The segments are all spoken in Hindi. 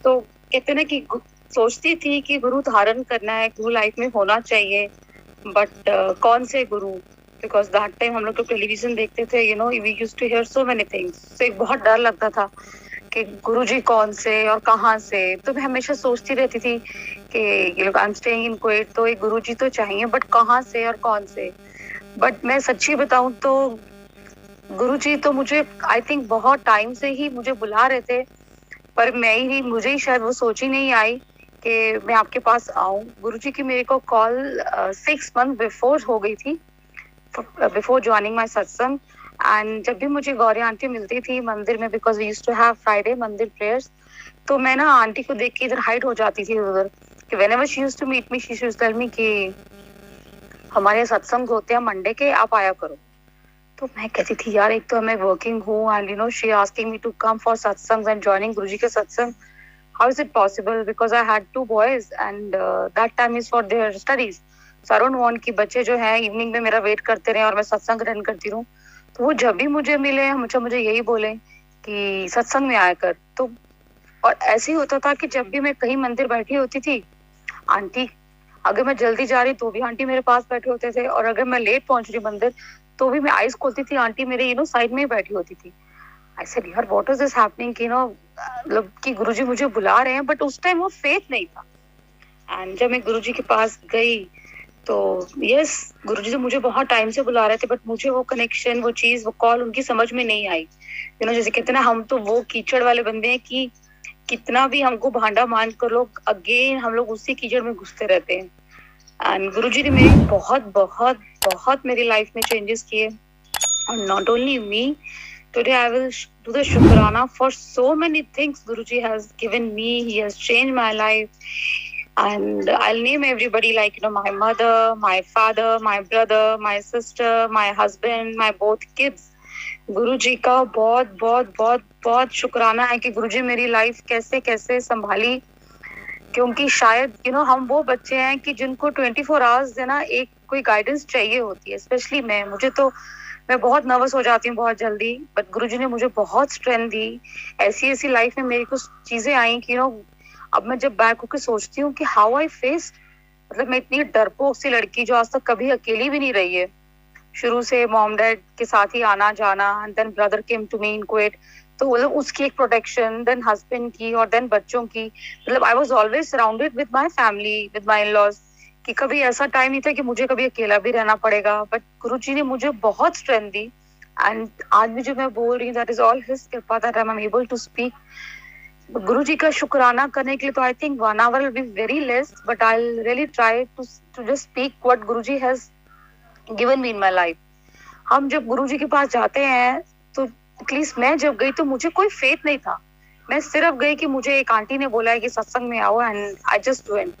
तो कहते ना कि सोचती थी कि गुरु धारण करना है, गुरु लाइफ में होना चाहिए, बट कौन से गुरु? बिकॉज दैट टाइम हम लोग तो टेलीविजन देखते थे, you know, we used to hear so many things. तो एक बहुत डर लगता था कि गुरुजी कौन से और कहाँ से। तो मैं हमेशा सोचती रहती थी कि you know I am staying in Kuwait, तो एक गुरुजी तो चाहिए, बट कहाँ से और कौन से? बट मैं सच्ची बताऊं तो गुरुजी तो मुझे आई थिंक बहुत टाइम से ही मुझे बुला रहे थे, पर मुझे ही शायद वो सोच ही नहीं आई कि मैं आपके पास आऊं। गुरुजी की मेरे को कॉल 6 मंथ बिफोर हो गई थी, before joining my satsang. And जब भी मुझे गौरी आंटी मिलती थी मंदिर में, because we used to have Friday mandir prayers, तो मैं ना आंटी को देख के इधर हाइड हो जाती थी उधर, कि whenever she used to meet me she used to tell me कि हमारे सत्संग होते हैं मंडे के, आप आया करो। तो मैं कहती थी यार, एक तो मैं वर्किंग हूँ and you know she asking me to come for satsang and joining Guruji के सत्संग, how is it possible? Because I had 2 boys and that time is for their studies. So I don't want कि बच्चे जो हैं इवनिंग में मेरा वेट करते रहे और मैं सत्संग अटेंड करती रहूं। तो वो जब भी मुझे मिले मुझे यही बोले कि सत्संग में आया कर। तो और ऐसे ही होता था कि जब भी मैं कहीं मंदिर बैठी होती थी, आंटी, अगर मैं जल्दी जा रही तो भी आंटी मेरे पास बैठे होते थे, और अगर मैं लेट पहुंच रही मंदिर तो भी मैं आईज खोलती थी, आंटी मेरे यू नो साइड में ही बैठी होती थी। आई सेड यार what is this happening, you know, मतलब कि गुरुजी मुझे बुला रहे हैं, बट उस टाइम वो फेथ नहीं था। एंड जब मैं गुरुजी के पास गई तो यस, गुरुजी तो मुझे बहुत टाइम से बुला रहे थे, बट मुझे वो कनेक्शन, वो चीज, वो कॉल उनकी समझ में नहीं आई। यू नो, जैसे कहते हैं ना, हम तो वो कीचड़ वाले बंदे हैं कि कितना भी हमको भांडा मान कर लो, अगेन हम लोग उसी कीचड़ में घुसते रहते हैं। एंड गुरुजी ने मेरी बहुत बहुत बहुत मेरी लाइफ में चेंजेस किए। और not only me, today I will do the Shukrana for so many things Guruji has given me. He has changed my life. And I'll name everybody, like, you know, my mother, my father, my brother, my sister, my husband, my both kids. गुरुजी का बहुत बहुत बहुत बहुत शुक्राना है कि गुरुजी मेरी लाइफ कैसे कैसे संभाली। क्योंकि शायद यू नो हम वो बच्चे हैं कि जिनको 24 आवर्स देना एक कोई गाइडेंस चाहिए होती है। स्पेशली मैं बहुत नर्वस हो जाती हूँ बहुत जल्दी, बट गुरुजी ने मुझे बहुत स्ट्रेंथ दी। ऐसी ऐसी लाइफ में मेरी कुछ चीजें आई कि यू नो, अब मैं जब बैक होकर सोचती हूँ कि हाउ आई फेस, मतलब मैं इतनी डरपोक सी लड़की जो आज तक कभी अकेली भी नहीं रही है, शुरू से मॉम डैड के साथ ही आना जाना, and then brother came to me in Kuwait, तो मतलब उसकी एक प्रोटेक्शन, देन हस्बैंड की, और देन बच्चों की। मतलब I was always surrounded with my family, with my in-laws, कि कभी ऐसा टाइम नहीं था कि मुझे कभी अकेला भी रहना पड़ेगा। बट गुरुजी ने मुझे बहुत स्ट्रेंथ दी। एंड आज भी जो मैं बोल रही हूँ, दैट इज ऑल हिज कृपा that I am able to speak. Guruji का शुक्राना करने के लिए तो I think 1 hour will be very less, but I will really try to just speak what Guruji has given me in my life. हम जब गुरुजी के पास जाते हैं तो एटलीस्ट मैं जब गई तो मुझे कोई फेथ नहीं था। मैं सिर्फ गई कि मुझे एक आंटी ने बोला है कि सत्संग में आओ, एंड आई जस्ट वेंट।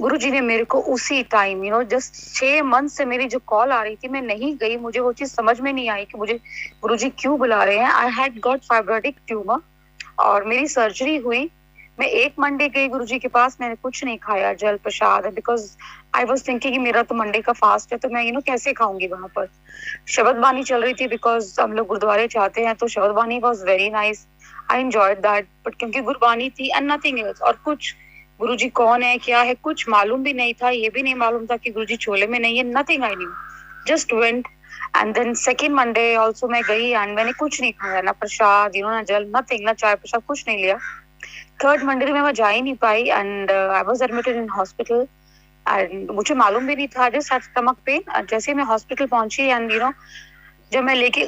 गुरुजी ने मेरे को उसी time, you know, just 6 month से मेरी जो कॉल आ रही थी, मैं नहीं गई, मुझे वो चीज समझ में नहीं आई कि मुझे गुरुजी क्यों बुला रहे हैं। I had got fibrotic tumour और मेरी सर्जरी हुई। मैं एक मंडे गई गुरुजी के पास, मैंने कुछ नहीं खाया, जल प्रसाद, बिकॉज आई वाज थिंकिंग कि मेरा तो मंडे का फास्ट है, तो मैं यू नो कैसे खाऊंगी वहां पर। शबद बानी चल रही थी, बिकॉज हम लोग गुरुद्वारे जाते हैं, तो शबद बानी was very nice, I enjoyed that. But क्योंकि गुरबानी थी एंड नथिंग एल्स, और कुछ गुरुजी कौन है क्या है कुछ मालूम भी नहीं था। ये भी नहीं मालूम था कि गुरुजी छोले में नहीं है, nothing I knew, just went. And then second Monday also मैं गई एंड मैंने कुछ नहीं खाया, ना प्रसाद, यू नो, ना जल, नथिंग, ना चाय प्रसाद, कुछ नहीं लिया। थर्ड मंडे में मैं जा ही नहीं पाई and I was admitted in hospital. And मुझे मालूम भी नहीं था, जस्ट हैड स्टमक पेन। जैसे मैं हॉस्पिटल पहुंची एंड यू नो, जब मैं लेके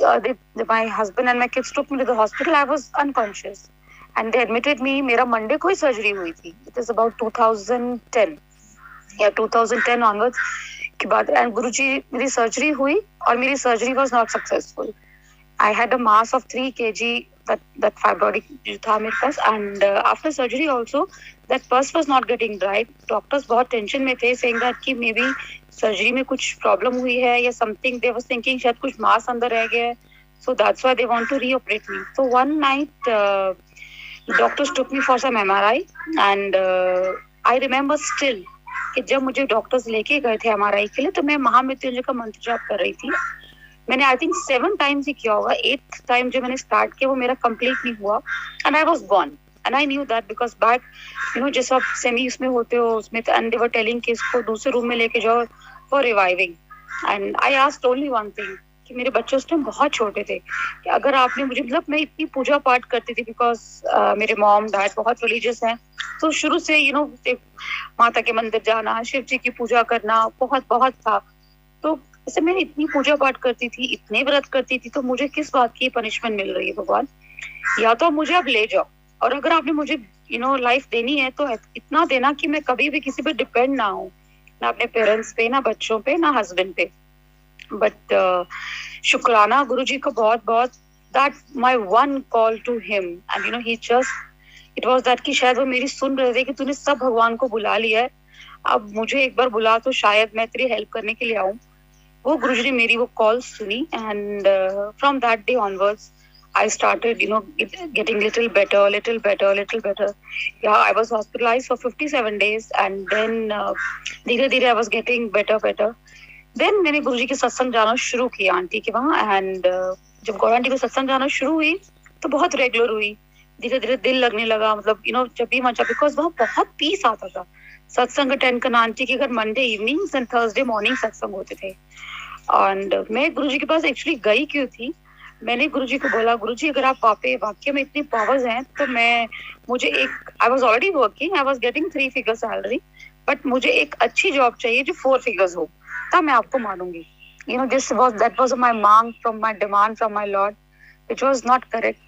my husband and my kids took me to the hospital, I was unconscious and they admitted me. मेरा मंडे को ही सर्जरी हुई थी, इट इज अबाउट 2010 या 2010 ऑनवर्ड्स के बाद। एंड गुरुजी, मेरी सर्जरी हुई और मेरी surgery was not successful. I had a mass of 3 kg, that fibrotic जो था मेरे पास, and after surgery also that pus was not getting dried. Doctors बहुत टेंशन में थे, saying that कि maybe सर्जरी में कुछ प्रॉब्लम हुई है या समथिंग, they was thinking शायद कुछ मास अंदर रह गया है, so that's why they want to reoperate me. So one night doctors took me for some MRI and I remember still कि जब मुझे डॉक्टर्स लेके गए थे MRI के लिए, तो मैं महामृत्युंजय का मंत्र जाप कर रही थी। मैंने आई थिंक 7 टाइम्स ही किया होगा, 8th टाइम जो मैंने स्टार्ट किया वो मेरा कंप्लीट नहीं हुआ and I was gone. And I knew that because back जैसे आप सेमी उसमें होते हो उसमें, एंड दे वर टेलिंग कि इसको दूसरे रूम में लेके जाओ for reviving. And I asked only one thing कि मेरे बच्चे उस टाइम बहुत छोटे थे कि अगर आपने मुझे, मतलब मैं इतनी पूजा पाठ करती थी बिकॉज मेरे मॉम डैड बहुत रिलीजियस हैं, तो शुरू से माता के मंदिर जाना, शिव जी की पूजा करना बहुत बहुत था। तो जैसे मैं इतनी पूजा पाठ करती थी, इतने व्रत करती थी, तो मुझे किस बात की पनिशमेंट मिल रही है भगवान? या तो मुझे अब ले जाओ, और अगर आपने मुझे लाइफ देनी है तो इतना देना कि मैं कभी भी किसी पे डिपेंड ना हूँ, ना अपने पेरेंट्स पे, ना बच्चों पे, ना हस्बैंड पे। बट शुक्राना गुरु जी का बहुत बहुत, that my one call to him, and he just it was that कि शायद वो मेरी सुन रहे थे कि तूने सब भगवान को बुला लिया है, अब मुझे एक बार बुला तो शायद मैं तेरी हेल्प करने के लिए आऊं। वो गुरुजी ने मेरी वो कॉल सुनी, and from that day onwards I started, getting little better, little better, little better. Yeah, I was hospitalized for 57 days, and then धीरे धीरे I was getting better, better. Then मैंने गुरुजी के सत्संग जाना शुरू किया आंटी के वहाँ, एंड जब गौर आंटी को सत्संग जाना शुरू हुई तो बहुत रेगुलर हुई, धीरे धीरे दिल लगने लगा, मतलब जब भी मन, बिकॉज वहाँ बहुत पीस आता था। सत्संग अटेंड करना, आंटी के घर Monday evenings and Thursday morning सत्संग होते थे। एंड मैं गुरुजी के पास एक्चुअली गई क्यों थी, मैंने गुरुजी को बोला, गुरुजी अगर आप वाक्य में इतनी पावर्स हैं तो मुझे एक, I was already working, I was getting 3 figure salary, but मुझे एक अच्छी जॉब चाहिए जो 4 फिगर्स हो, तब मैं आपको मानूंगी। That was my maang from my demand from my lord, which was not correct.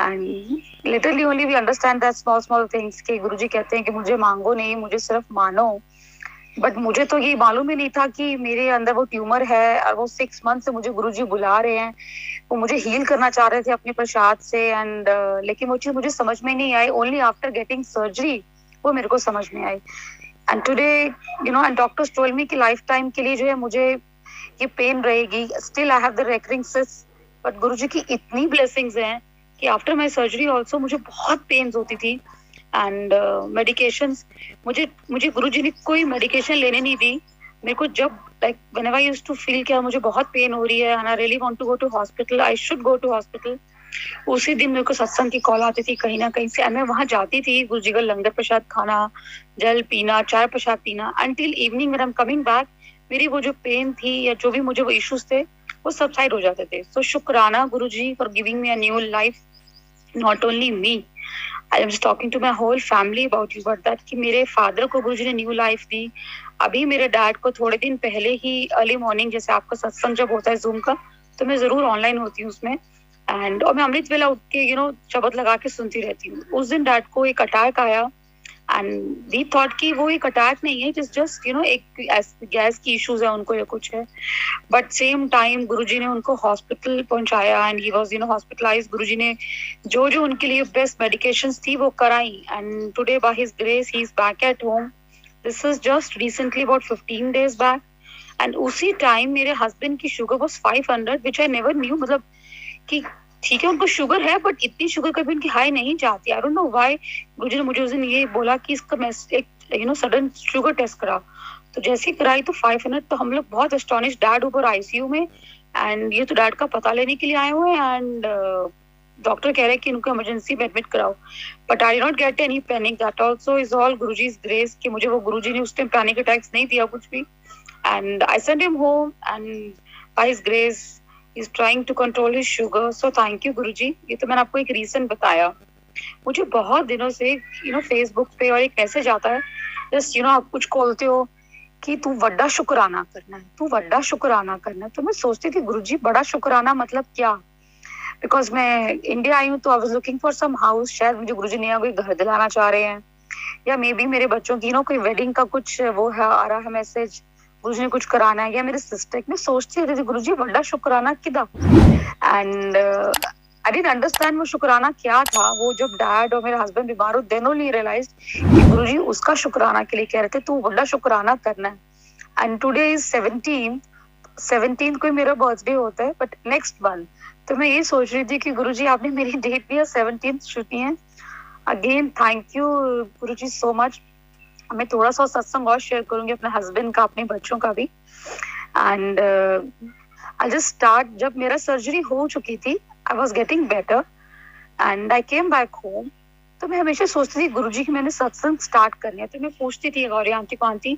And literally only we understand that small small things कि गुरुजी कहते हैं कि मुझे मांगो नहीं, मुझे सिर्फ मानो। बट मुझे तो ये मालूम ही नहीं था कि मेरे अंदर वो ट्यूमर है, और वो 6 मंथ से मुझे गुरुजी बुला रहे हैं, वो मुझे हील करना चाह रहे थे अपने प्रसाद से। एंड लेकिन वो चीज मुझे समझ में नहीं आई, ओनली आफ्टर गेटिंग सर्जरी वो मेरे को समझ में आई। And today and doctors told me कि लाइफ टाइम के लिए जो है मुझे ये पेन रहेगी, still I have the recurring cyst, but Guruji की इतनी ब्लेसिंग्स हैं कि आफ्टर माय सर्जरी आल्सो मुझे बहुत पेन्स होती थी। एंड मेडिकेशंस, मुझे गुरुजी ने कोई मेडिकेशन लेने नहीं दी मेरे को। जब like whenever I used to feel कि मुझे बहुत पेन हो रही है and I really want to go to hospital, I should go to hospital, उसी दिन मेरे को सत्संग की कॉल आती थी कहीं ना कहीं से, मैं वहां जाती थी, गुरुजी का लंगर प्रसाद खाना, जल पीना, चाय प्रसाद पीना, until evening when I am coming back, मेरी वो जो पेन थी या जो भी मुझे वो इश्यूज थे वो सबसाइड हो जाते थे। सो शुक्राना Guruji for giving me a new life, not only me, I am just talking to my whole family about you, but that कि मेरे फादर को गुरुजी ने न्यू लाइफ दी। अभी मेरे डैड को थोड़े दिन पहले ही अर्ली मॉर्निंग, जैसे आपका सत्संग जब होता है जूम का, तो मैं जरूर ऑनलाइन होती हूँ उसमें, एंड और मैं अमृत वेला उठ के शब्द लगा के सुनती रहती हूँ। उस दिन डैड को एक अटैक आया, एंड वी थॉट कि वो एक अटैक नहीं है, जस्ट एक गैस की इश्यूज है उनको या कुछ है, बट सेम टाइम गुरुजी ने उनको हॉस्पिटल पहुंचाया, एंड ही वाज हॉस्पिटलाइज्ड। गुरुजी ने जो जो उनके लिए बेस्ट मेडिकेशंस थी वो कराई, and today by his grace he is back at home. This is just recently about 15 days back, and उसी टाइम मेरे हस्बैंड की sugar was 500, which I never knew, मतलब कि ठीक है उनको शुगर है बट इतनी शुगर कभी उनकी हाई नहीं जाती, आई डोंट नो व्हाई। गुरुजी ने मुझे उस दिन ये बोला कि इसका सडन शुगर टेस्ट करा, तो जैसे ही कराई तो 500, तो हम लोग बहुत एस्टोनिश, डैड ऊपर आईसीयू में, एंड ये तो डैड का पता लेने के लिए आए हुए हैं, एंड डॉक्टर कह रहे हैं कि इनको इमरजेंसी में एडमिट कराओ, but I not get any panic, that also is all Guruji's grace कि मुझे वो गुरुजी ने उस टाइम पैनिक अटैक्स नहीं दिया कुछ भी, and I sent him home, and by his grace he is trying to control his sugar, so thank you गुरुजी। ये तो मैंने आपको एक रीजन बताया। मुझे बहुत दिनों से फेसबुक पे और एक मैसेज आता है, जस्ट आप कुछ खोलते हो कि तू बड़ा शुक्राना करना है, तू बड़ा शुक्राना करना है, तो मैं सोचती थी गुरुजी बड़ा शुक्राना मतलब क्या, बिकॉज मैं इंडिया आई हूँ तो I was looking for some house, शायद मुझे गुरुजी ने कोई घर दिलाना चाह रहे हैं, या मे बी मेरे बच्चों की कोई वेडिंग का कुछ वो है आ रहा है मैसेज, गुरुजी ने कुछ कराना है, या मेरे सिस्टर, मैं सोचती रहती थी गुरुजी बड़ा शुक्राना किदा, एंड आई डिडंट अंडरस्टैंड वो शुक्राना क्या था। वो जब डैड और मेरे हस्बैंड बीमार हो देन ओनली रियलाइज कि गुरुजी उसका शुक्राना के लिए कह रहे थे, तू बड़ा शुक्राना करना है। एंड टुडे इज 17 को मेरा बर्थडे होता है, बट नेक्स्ट मंथ, तो मैं ये सोच रही थी कि गुरुजी आपने मेरी डेट भी 17 छुट्टी है। Again thank you Guruji so much. मैं थोड़ा सा सत्संग और शेयर करूंगी अपने हस्बैंड का, अपने बच्चों का भी, एंड आई जस्ट स्टार्ट। जब मेरा सर्जरी हो चुकी थी, I was getting better, and I came back home, तो मैं हमेशा सोचती थी गुरुजी की मैंने सत्संग स्टार्ट करनी है, तो मैं पूछती थी गौरी आंटी को, आंटी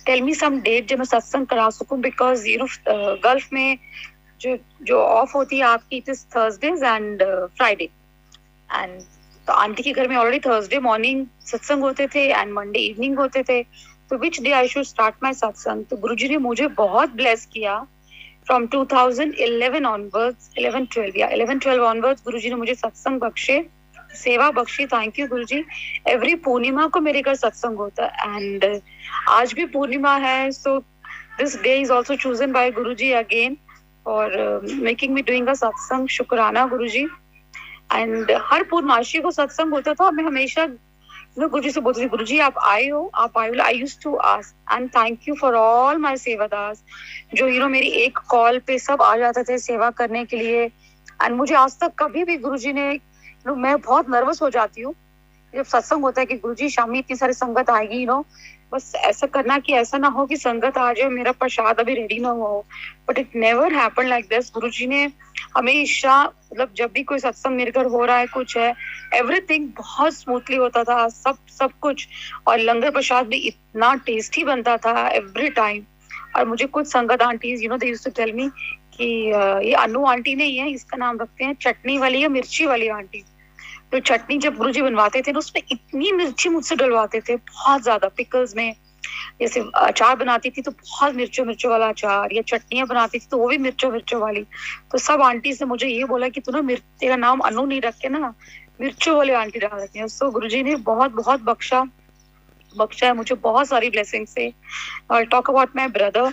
टेल मी सम डेट जब मैं सत्संग करा सकूं, बिकॉज यू नो गल्फ में जो जो ऑफ होती है आपकी, it is Thursdays and Friday, and तो आंटी के घर में ऑलरेडी थर्सडे मॉर्निंग सत्संग होते थे एंड मंडे इवनिंग होते थे, तो which day I should start my सत्संग। तो गुरुजी ने मुझे बहुत ब्लेस किया फ्रॉम 2011 ऑनवर्ड्स, 11-12 या 11-12 ऑनवर्ड्स गुरुजी ने मुझे सत्संग बख्शे, सेवा बख्शी। Thank you Guruji. Every Purnima को मेरे घर सत्संग होता है एंड आज भी पूर्णिमा है, so this day is also chosen bye Guruji again और मेकिंग मी डूइंग अ सत्संग। शुक्राना गुरुजी। एंड हर पूर्णमासी को सत्संग होता था, मैं हमेशा गुरुजी से बोलती थी, गुरुजी आप आए हो, आप आए हो। I used to ask and thank you for all my सेवादास जो मेरी एक कॉल पे सब आ जाते थे सेवा करने के लिए। एंड मुझे आज तक कभी भी गुरुजी ने, मैं बहुत नर्वस हो जाती हूँ जब सत्संग होता है कि गुरुजी शाम में इतनी सारी संगत आएगी, बस ऐसा करना कि ऐसा ना हो कि संगत आ जाए मेरा प्रसाद अभी रेडी ना हो, but it never happen like this. Guruji ने हमेशा जब भी कोई सत्संग मेरे घर हो रहा है, कुछ है, एवरीथिंग बहुत स्मूथली होता था, सब कुछ। और लंगर प्रसाद भी इतना टेस्टी बनता था एवरी टाइम। और मुझे कुछ संगत aunties they used to tell me कि ये अनु आंटी नहीं है, इसका नाम रखते हैं चटनी वाली या मिर्ची वाली आंटी। तो चटनी जब गुरुजी बनवाते थे ना, उसमें इतनी मिर्ची मुझसे डलवाते थे, बहुत ज्यादा। पिकल्स में जैसे अचार बनाती थी तो बहुत मिर्चों वाला अचार, या चटनियां बनाती थी तो वो भी मिर्चों वाली। तो सब आंटी से मुझे ये बोला कि तू ना तेरा नाम अनु नहीं रख के ना मिर्चों वाली आंटी डाल रखी है। सो गुरुजी ने बहुत बहुत बख्शा है मुझे बहुत सारी ब्लेसिंग से। और talk about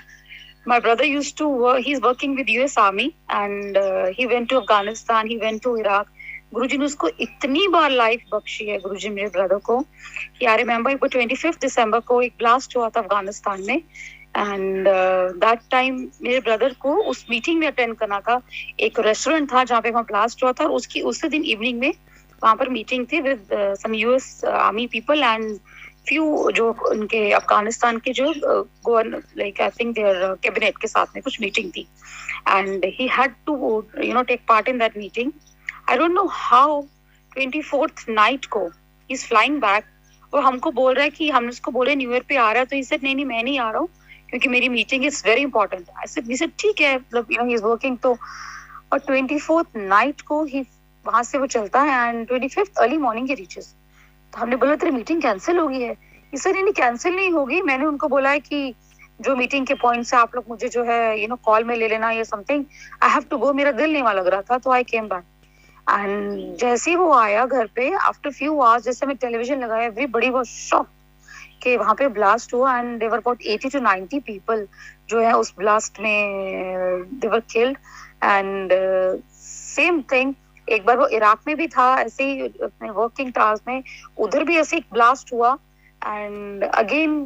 my brother used to work, he's working with US Army and he went to Afghanistan, he went to Iraq. गुरुजी ने उसको इतनी बार लाइफ बख्शी है गुरुजी मेरे ब्रदर को कि आई रिमेम्बर 25 दिसंबर को एक ब्लास्ट हुआ था अफगानिस्तान में एंड दैट टाइम मेरे ब्रदर को उस मीटिंग में अटेंड करना था। एक रेस्टोरेंट था जहाँ पे वहाँ ब्लास्ट हुआ था और उसकी उसी दिन इवनिंग में वहाँ पर मीटिंग थी with some US army people and few जो उनके अफगानिस्तान के जो like I think their cabinet के साथ में कुछ मीटिंग थी and he had to take part in that meeting. I don't know how 24th night को ही इज फ्लाइंग बैक और हमको बोल रहा है कि हम उसको बोले न्यू ईयर पे आ रहा है, तो इसे नहीं मैं नहीं आ रहा हूँ क्योंकि मेरी मीटिंग इज वेरी इंपॉर्टेंट। ऐसे ठीक है, ही इज वर्किंग। तो और 24th नाइट को ही वहां से वो चलता है and 25th early morning he reaches. तो हमने बोला तेरी मीटिंग कैंसिल हो गई है। इसे नहीं कैंसिल नहीं होगी, मैंने उनको बोला है कि जो मीटिंग के पॉइंट से आप लोग मुझे जो है कॉल में ले लेना या something, I have to go. मेरा दिल नहीं वहां लग रहा था तो आई केम बैक एंड जैसे ही वो आया घर पे आफ्टर फ्यू आवर्स, जैसे मैं टेलीविजन लगाया, एवरीबॉडी वाज शॉक्ड कि वहां पे ब्लास्ट हुआ and there were about 80 to 90 people जो है उस ब्लास्ट में they were killed. And same thing एक बार वो इराक में भी था ऐसे ही अपने वर्किंग टावर्स में, उधर भी ऐसे एक ब्लास्ट हुआ एंड अगेन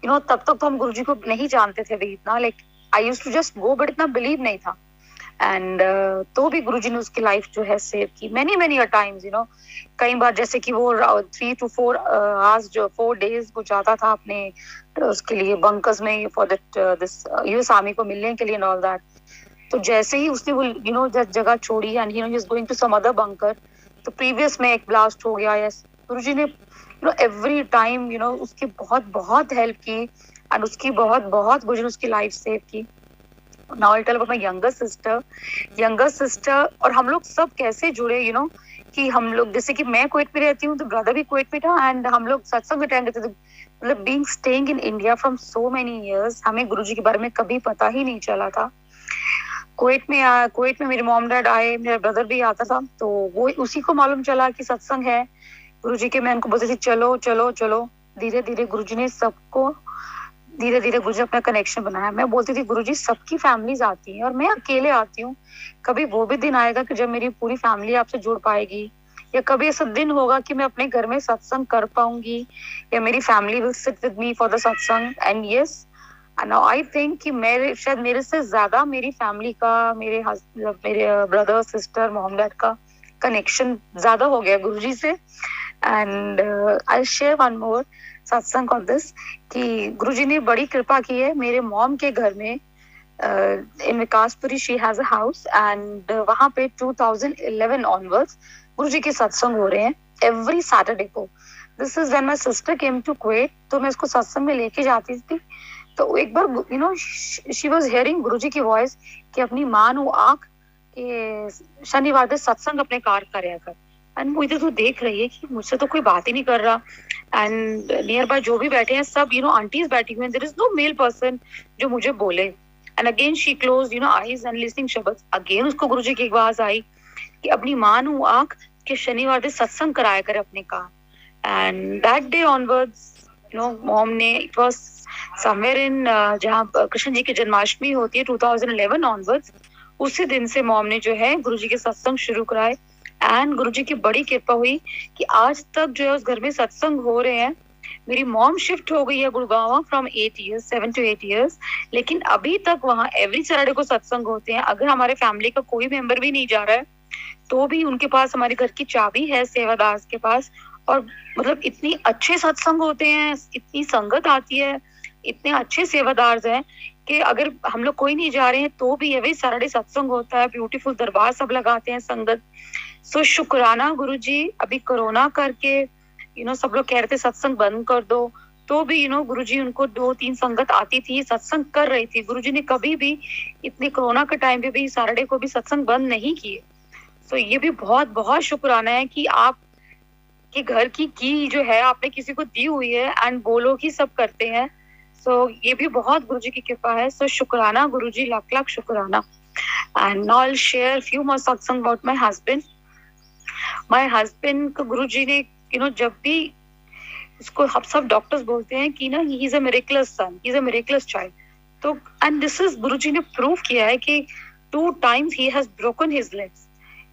तब तक तो हम गुरुजी को नहीं जानते थे भी इतना, like I used to just go, but इतना बिलीव नहीं था एंड तो भी गुरुजी ने उसकी लाइफ जो है सेव की मैनी अ टाइम्स। कई बार जैसे कि वो 3 to 4 hours जो 4 days वो जाता था अपने उसके लिए बंकर्स में for that this US army को मिलने के लिए एंड ऑल दैट। तो जैसे ही उसने वो जगह छोड़ी and he is going to some other bunker, तो प्रीवियस में एक ब्लास्ट हो गया। यस, गुरुजी ने एवरी टाइम उसकी बहुत बहुत हेल्प की एंड उसकी बहुत बहुत गुरुजी ने उसकी लाइफ सेव की। Now I tell about my younger sister और हम लोग सब कैसे जुड़े कि हम लोग जैसे कि मैं कुवैत में रहती हूँ तो ब्रदर भी कुवैत में था एंड हम लोग सत्संग अटेंड करते थे। मतलब being staying in India from so many years, हमें गुरुजी के बारे में कभी पता ही नहीं चला था। कुवैत में मेरे मॉम डैड आए, मेरा ब्रदर भी आता था, तो वो उसी को मालूम चला कि सत्संग है गुरुजी के। मैं उनको बोलती थी चलो चलो चलो। धीरे धीरे गुरुजी ने सबको गुरुजी अपना कनेक्शन बनाया। मैं बोलती थी गुरुजी सबकी फैमिलीज आती हैं और मैं अकेले आती हूँ, कभी वो भी दिन आएगा कि जब मेरी पूरी फैमिली आपसे जुड़ पाएगी, या कभी ऐसा दिन होगा कि मैं अपने घर में सत्संग कर पाऊंगी, या मेरी family will sit with me for the satsang. And yes, now I think कि शायद मेरे से ज्यादा मेरी फैमिली का, मेरे ब्रदर सिस्टर मॉम डैड का कनेक्शन ज्यादा हो गया गुरुजी से। And I share one more satsang on this कि गुरुजी ने बड़ी कृपा की है मेरे मॉम के घर में in Vikaspuri. She has a house and वहां पे 2011 ऑनवर्ड्स गुरुजी के सत्संग हो रहे हैं एवरी सैटरडे को. This is when my sister came to Kuwait. तो मैं उसको सत्संग में लेके जाती थी. तो एक बार you know she was hearing Guruji की वॉइस कि अपनी मां नु आंख के शनिवार दे सत्संग अपने कार करया कर. एंड वो इधर तो देख रही है कि मुझसे तो कोई बात ही नहीं कर रहा. एंड नियर बाय जो भी बैठे हैं सब आंटीज बैठी हुई हैं. There is no male person जो मुझे बोले. And again she close eyes and listening shabad. Again उसको गुरुजी की आवाज आई कि अपनी मां नु आंख के शनिवार दे सत्संग कराया करे अपने car. And that day onwards mom ने, इट वाज समवेयर इन जहाँ कृष्ण जी की जन्माष्टमी होती है 2011 ऑनवर्ड्स, उसी दिन से मॉम ने जो है गुरुजी के सत्संग शुरू कराए. एंड गुरुजी की बड़ी कृपा हुई कि आज तक जो है उस घर में सत्संग हो रहे हैं. मेरी मॉम शिफ्ट हो गई है गुड़गांव फ्रॉम 7 to 8 years, लेकिन अभी तक वहाँ एवरी सैटरडे को सत्संग होते हैं. अगर हमारे फैमिली का कोई मेंबर भी नहीं जा रहा है तो भी उनके पास हमारे घर की चाबी है सेवादास के पास. और मतलब इतनी अच्छे सत्संग होते हैं, इतनी संगत आती है, इतने अच्छे सेवादार हैं कि अगर हम लोग कोई नहीं जा रहे हैं तो भी एवरी सैटरडे सत्संग होता है. ब्यूटीफुल दरबार सब लगाते हैं संगत. सो शुक्राना गुरुजी. अभी कोरोना करके सब लोग कह रहे थे सत्संग बंद कर दो, तो भी गुरुजी उनको 2-3 संगत आती थी, सत्संग कर रही थी. गुरुजी ने कभी भी इतने कोरोना के टाइम पे भी सैटरडे को भी सत्संग बंद नहीं किए. तो ये भी बहुत बहुत शुक्राना है कि आप के घर की जो है आपने किसी को दी हुई है एंड वो लोग ही सब करते हैं. सो ये भी बहुत गुरुजी की कृपा है. सो शुक्राना गुरुजी, लाख लाख शुक्राना. And now I will share few more satsang about my husband. My husband को गुरुजी ने जब भी उसको हम सब डॉक्टर्स बोलते हैं कि he is a miraculous son, he is a miraculous child. तो एंड दिस इज गुरुजी ने प्रूव किया है कि 2 times he has broken his legs.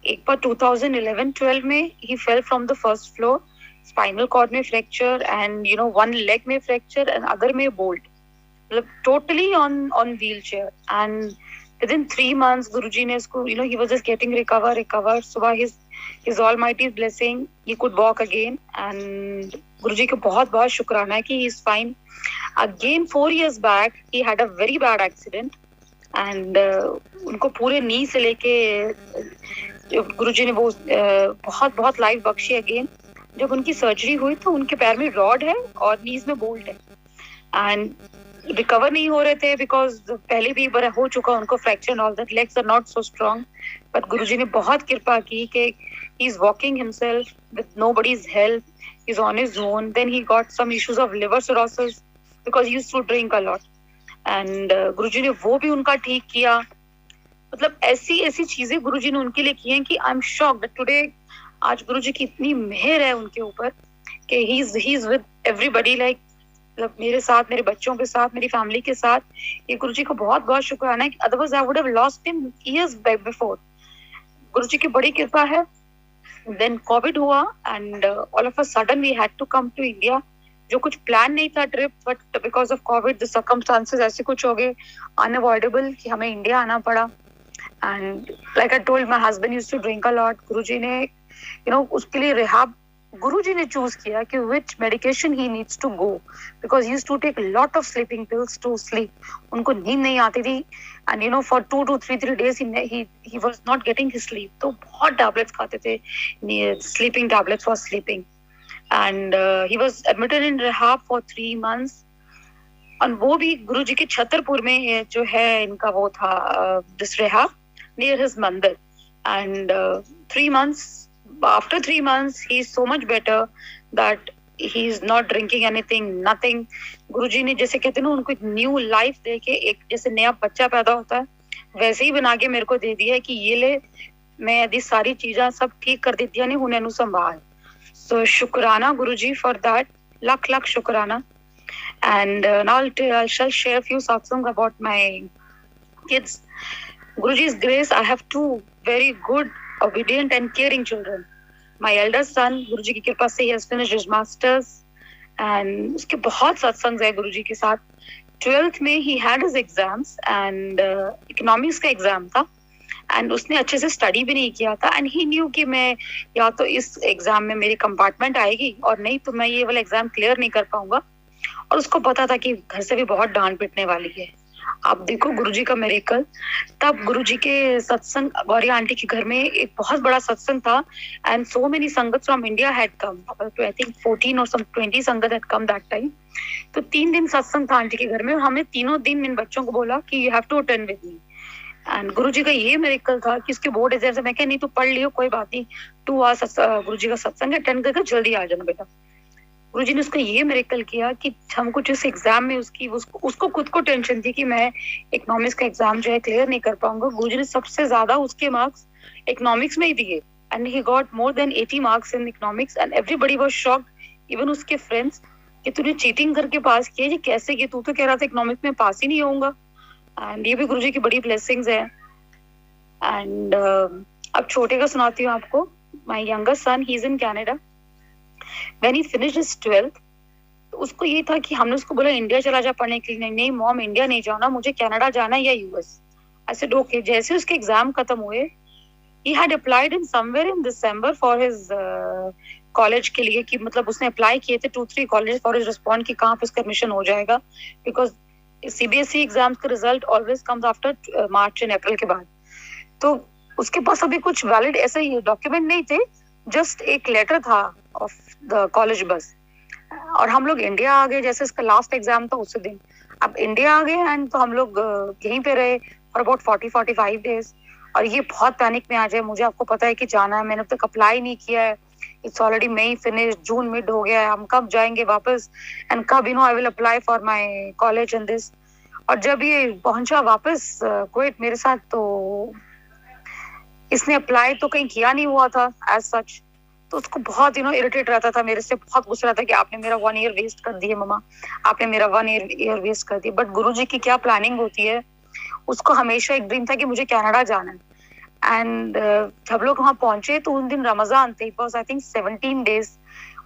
एक बार 2011-12 में he fell from the first floor, spinal cord में fracture and one leg में fracture and other में bolt, मतलब totally on wheelchair. And within 3 months गुरुजी ने इसको he was just getting recover. So by his almighty blessing he could walk again. And गुरुजी को बहुत बहुत शुक्राना है कि he is fine. Again 4 years back he had a very bad accident and उनको पूरे नी से लेके गुरुजी ने वो बहुत बहुत लाइफ बख्शी. अगेन जब उनकी सर्जरी हुई तो उनके पैर में रॉड है और नीज में बोल्ट है एंड रिकवर नहीं हो रहे थे बिकॉज पहले भी बार हो चुका उनको fracture. All that legs are not so strong, but Guruji ने बहुत कृपा की कि he is walking himself with nobody's help, he is on his own. Then he got some issues of liver cirrhosis because he used to drink a lot and Guruji ने वो भी उनका ठीक किया. मतलब ऐसी ऐसी चीजें गुरुजी ने उनके लिए की हैं कि आई एम शॉक्ड टुडे. आज गुरुजी की इतनी मेहर है उनके ऊपर कि he is with everybody. Like मतलब मेरे साथ, मेरे बच्चों के साथ, मेरी फैमिली के साथ. ये गुरुजी को बहुत बहुत शुक्राना है. Otherwise I would have lost him years before. Guruji की बड़ी कृपा है. देन कोविड हुआ and all of a sudden we had to come to India. जो कुछ प्लान नहीं था trip, but because of covid the circumstances ऐसे कुछ हो गए अनअवॉइडेबल कि हमें इंडिया आना पड़ा. And like I told, my husband used to drink a lot. गुरुजी ने उसके लिए रिहाब गुरुजी ने चूज किया कि which medication he needs to go because he used to take a lot of sleeping pills to sleep. उनको नींद नहीं आती थी and for 2 to 3 days he was not getting his sleep. तो बहुत tablets खाते थे, sleeping tablets for sleeping. And he was admitted in rehab for 3 months. और वो भी गुरुजी के छतरपुर में जो है इनका वो था this rehab near his mandir. And 3 months, after 3 months he is so much better that he is not drinking anything, nothing. गुरुजी ने जैसे कहते हैं ना, उनको एक न्यू लाइफ देके एक जैसे नया बच्चा पैदा होता है वैसे ही बना के मेरे को दे दिया है कि ये ले, मैं यदि सारी चीजें सब ठीक कर देती है उन्हें संभाल. सो शुक्राना गुरुजी फॉर दैट, लाख लाख शुक्राना. And now I shall share a few satsang about my kids. Guruji's grace, I have 2 very good, obedient and caring children. My eldest son, Guruji की कृपा से, he has finished his masters and उसके बहुत सत्संग है गुरुजी के साथ. 12th में he had his exams and economics का एग्जाम था and उसने अच्छे से स्टडी भी नहीं किया था and he knew कि मैं या तो इस एग्जाम में मेरी कंपार्टमेंट आएगी और नहीं तो मैं ये वाला एग्जाम क्लियर नहीं कर पाऊंगा. और उसको पता था कि घर से भी बहुत डांट पिटने वाली है. आप देखो गुरुजी का मिरेकल। तब गुरुजी के सत्संग, गौरी आंटी के घर में एक बहुत बड़ा सत्संग था, एंड सो मेनी संगत from India had come, I think 14 और सम 20 संगत हैड कम दैट टाइम। तो 3 दिन सत्संग था आंटी के घर में, और हमने तीनों दिन इन बच्चों को बोला कि you have to attend with me. And Guruji का ये मिरेकल था कि उसके बोर्ड एग्जाम से मैं कहा नहीं तू पढ़ लियो, कोई बात नहीं, 2 आवर्स गुरुजी का सत्संग अटेंड करके जल्दी आ जाना बेटा। गुरुजी ने उसको ये मिरेकल किया कि हमको जिस एग्जाम में उसको खुद को टेंशन थी कि मैं इकोनॉमिक्स का एग्जाम जो है क्लियर नहीं कर पाऊंगा, गुरुजी ने सबसे ज्यादा उसके मार्क्स इकोनॉमिक्स में ही दिए, and he got more than 80 marks in economics, and everybody was shocked, even उसके फ्रेंड्स, कि तूने चीटिंग करके पास किया, ये कैसे किया, तू तो कह रहा था इकोनॉमिक्स में पास ही नहीं होऊंगा। एंड ये भी गुरुजी की बड़ी ब्लेसिंग्स है। एंड अब छोटे का सुनाती हूँ आपको। My younger son, he is in Canada. When he finished his 12th, तो उसको ये था कि हमने उसको बोला इंडिया चला जा पढ़ने के लिए, नहीं मॉम इंडिया नहीं जाना, मुझे कनाडा जाना है या यूएस। I said okay। जैसे उसके एग्जाम खत्म हुए, he had applied in somewhere in December for his college के लिए, कि मतलब उसने अप्लाई किए थे 2-3 कॉलेज फॉर हिज रिस्पॉन्ड कि कहाँ पे उसका एडमिशन हो जाएगा, बिकॉज सीबीएसई एग्जाम्स का result always comes after March and April के बाद। तो उसके पास अभी कुछ वैलिड ऐसे डॉक्यूमेंट नहीं थे, जस्ट एक लेटर था ऑफ द कॉलेज बस। और हम लोग इंडिया आ गए, जैसे इसका लास्ट एग्जाम था उसी दिन। अब इंडिया आ गए एंड तो हम लोग यहीं पे रहे फॉर अबाउट 40-45 डेज। और ये बहुत पैनिक में आ जाए, मुझे आपको पता है कि जाना है, मैंने अब तक अप्लाई नहीं किया है, it's already May finish, June mid हो गया है, हम कब जाएंगे वापस, एंड कब I will apply for my college and this. और जब ये पहुंचा वापस कुवैत मेरे साथ, तो इसने अप्लाई तो कहीं किया नहीं हुआ था एज सच, तो उसको बहुत इरिटेट रहता था मेरे से, बहुत गुस्सा रहता कि आपने मेरा 1 ईयर वेस्ट कर दिया मम्मा, आपने मेरा 1 ईयर वेस्ट कर दिया। बट गुरुजी की क्या प्लानिंग होती है, उसको हमेशा एक ड्रीम था कि मुझे कनाडा जाना है। एंड जब लोग वहां पहुंचे तो उन दिन रमजान थे, it was I think 17 days.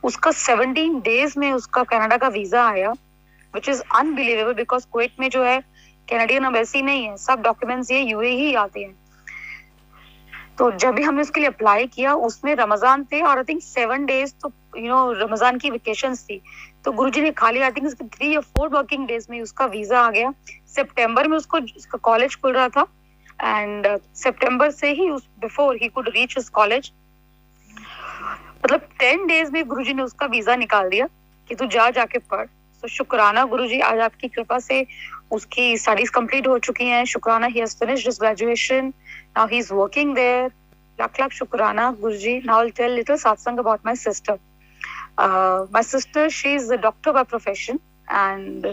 उसका 17 डेज में उसका कनाडा का वीजा आया, which is unbelievable, because Kuwait में जो है कैनेडियन एम्बेसी नहीं है, सब डॉक्यूमेंट्स ये यूएई ही आते हैं। तो जब भी हमने उसके लिए अप्लाई किया, उसमें रमजान थे और आई थिंक 7 डेज तो रमजान की वेकेशंस थी, तो गुरुजी ने खाली आई थिंक 3 या 4 वर्किंग डेज में उसका वीजा आ गया। सितंबर में उसका कॉलेज खुल रहा था, एंड सितंबर से ही before he could reach his college, मतलब 10 डेज में गुरुजी ने उसका वीजा निकाल दिया कि तू जाके पढ़। तो शुक्राना गुरुजी, आज आपकी कृपा से उसकी स्टडीज कंप्लीट हो चुकी हैं। शुक्राना, he has finished his graduation, now he is working there. लाख शुक्राना Guruji. Now I'll tell little satsang about my sister. My sister, she is a doctor by profession, and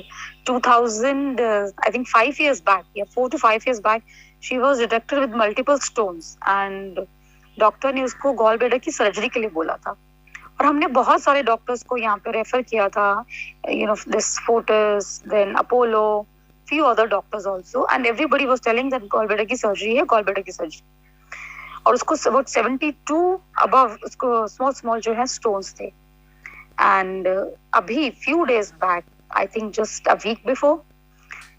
2000 I think 5 years back, 4 to 5 years back, she was detected with multiple stones, and doctor ने उसको गॉल ब्लैडर की सर्जरी के लिए बोला था। और हमने बहुत सारे डॉक्टर्स को यहाँ पे रेफर किया था, this Fortis, then Apollo, few other doctors also, and everybody was telling that gallbladder की सर्जरी है, gallbladder की सर्जरी। और उसको about 72 above उसको small जो है stones थे। And अभी few days back, I think just a week before,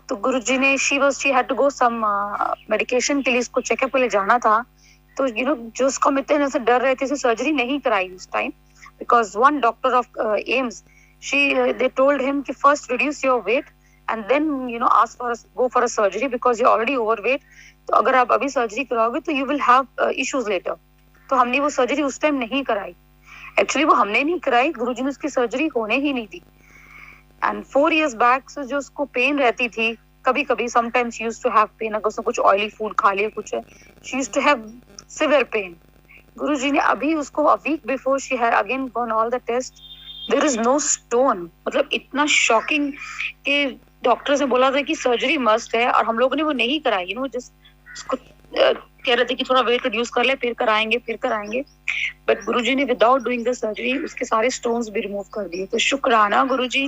तो गुरुजी ने she had to go some medication के लिए इसको चेकअप के लिए जाना था। तो जो उसको इतने से डर रहे थे, सर्जरी नहीं कराई उस time, because one doctor of AIIMS, they told him कि first reduce your weight and then ask for go for a surgery because you're already overweight. तो अगर आप अभी सर्जरी कराओगे तो you will have issues later. तो हमने वो सर्जरी उस टाइम नहीं कराई। एक्चुअली वो हमने नहीं कराई, गुरुजी ने उसकी सर्जरी होने ही नहीं दी। एंड 4 years back से जो उसको पेन रहती थी, कभी कभी sometimes she used to have pain, अगर उसने कुछ ऑयली फूड खा लिया कुछ है, she used to have severe pain. गुरुजी ने अभी उसको a week before she had again gone all the test, there is no stone। मतलब इतना शॉकिंग कि डॉक्टर ने बोला था कि सर्जरी मस्ट है, और हम लोगों ने वो नहीं कराई। जस्ट उसको कह रहे थे कि थोड़ा वेट रिड्यूस कर ले, फिर कराएंगे। बट गुरुजी ने विदाउट डूइंग द सर्जरी उसके सारे स्टोन्स भी रिमूव कर दिए। तो शुक्राना गुरुजी।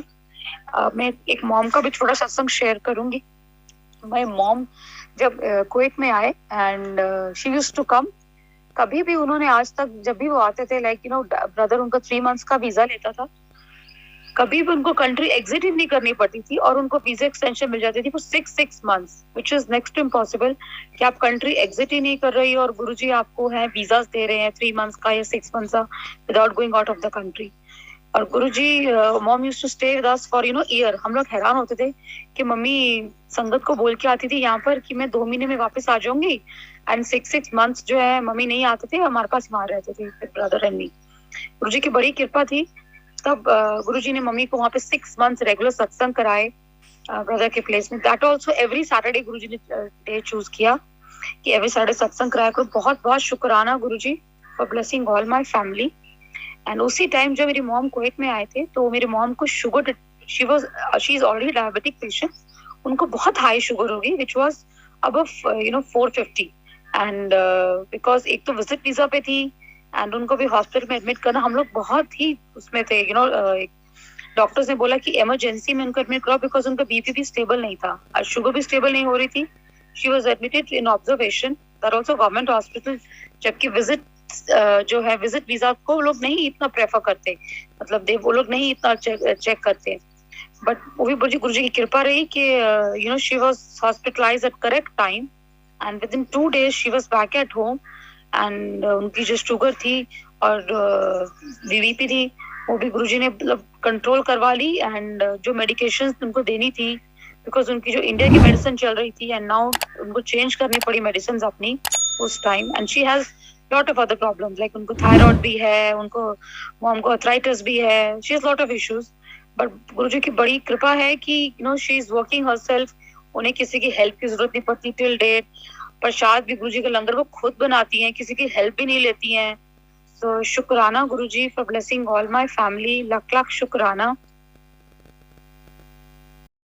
मैं एक मॉम का भी छोटा सत्संग शेयर करूंगी। माय मॉम जब कुवैत में आए, and she used to come, कभी भी उन्होंने आज तक जब भी वो आते थे, लाइक ब्रदर उनका 3 months का वीजा लेता था, कभी भी उनको कंट्री एग्जिट ही नहीं करनी पड़ती थी, और उनको वीजा एक्सटेंशन मिल जाती थी for 6 months, which is next to impossible कि आप कंट्री एग्जिट ही नहीं कर रही हो और गुरुजी आपको है वीजा दे रहे हैं 3 months का या 6 months का without going out of the country. और Guruji mom used to stay with us for year. हम लोग हैरान होते थे कि मम्मी संगत को बोल के आती थी यहाँ पर कि मैं 2 महीने में वापस आ जाऊंगी, एंड 6 मंथ्स जो है मम्मी नहीं आते थे, हमारे पास वहां रहते थे ब्रदर एंड मी। गुरुजी की बड़ी कृपा थी। तब गुरुजी ने मम्मी को वहां पे 6 मंथ्स रेगुलर सत्संग कराए ब्रदर के प्लेस में। दैट ऑल्सो एवरी सैटरडे गुरुजी ने डे चूज किया कि एवरी सैटरडे सत्संग कराया करो। बहुत बहुत शुक्राना Guruji for blessing all my family. And उसी टाइम जब मेरी मॉम कुवैत में आए थे तो मेरी मॉम को sugar, she is already diabetic patient, उनको बहुत हाई शुगर होगी which was above 450। And because एक तो विजिट वीजा पे थी एंड उनको भी हॉस्पिटल में एडमिट करना, हम लोग बहुत ही उसमें थे। डॉक्टर्स ने बोला कि इमरजेंसी में उनको एडमिट कराओ बिकॉज उनका बीपी भी स्टेबल नहीं था और शुगर भी स्टेबल नहीं हो रही थी। She was admitted in observation, that also government hospital. जबकि विजिट जो है विजिट वीजा को वो लोग नहीं इतना प्रेफर करते, मतलब वो लोग नहीं इतना चेक करते। बट वो भी गुरु जी की कृपा रही कि she was hospitalised at correct time and within 2 days she was back at home. And उनकी जो शुगर थी और बीपी थी वो भी गुरुजी ने मतलब कंट्रोल करवा ली। एंड जो मेडिकेशंस उनको देनी थी बिकॉज उनकी जो इंडिया की मेडिसिन चल रही थी एंड नाउ उनको चेंज करनी पड़ी मेडिसिन अपनी उस time. And she has lot of other problems, like उनको थायराइड भी है, उनको मॉम को अर्थराइटिस भी है, she has lot of issues. But Guruji की बड़ी कृपा है कि शी इज वर्किंग हरसेल्फ, उन्हें किसी की हेल्प की जरूरत नहीं पड़ती टिल डेट। प्रसाद भी गुरुजी के लंगर वो खुद बनाती हैं, किसी की हेल्प भी नहीं लेती हैं। तो शुक्राना Guruji for blessing all my family, लाख लाख शुक्राना।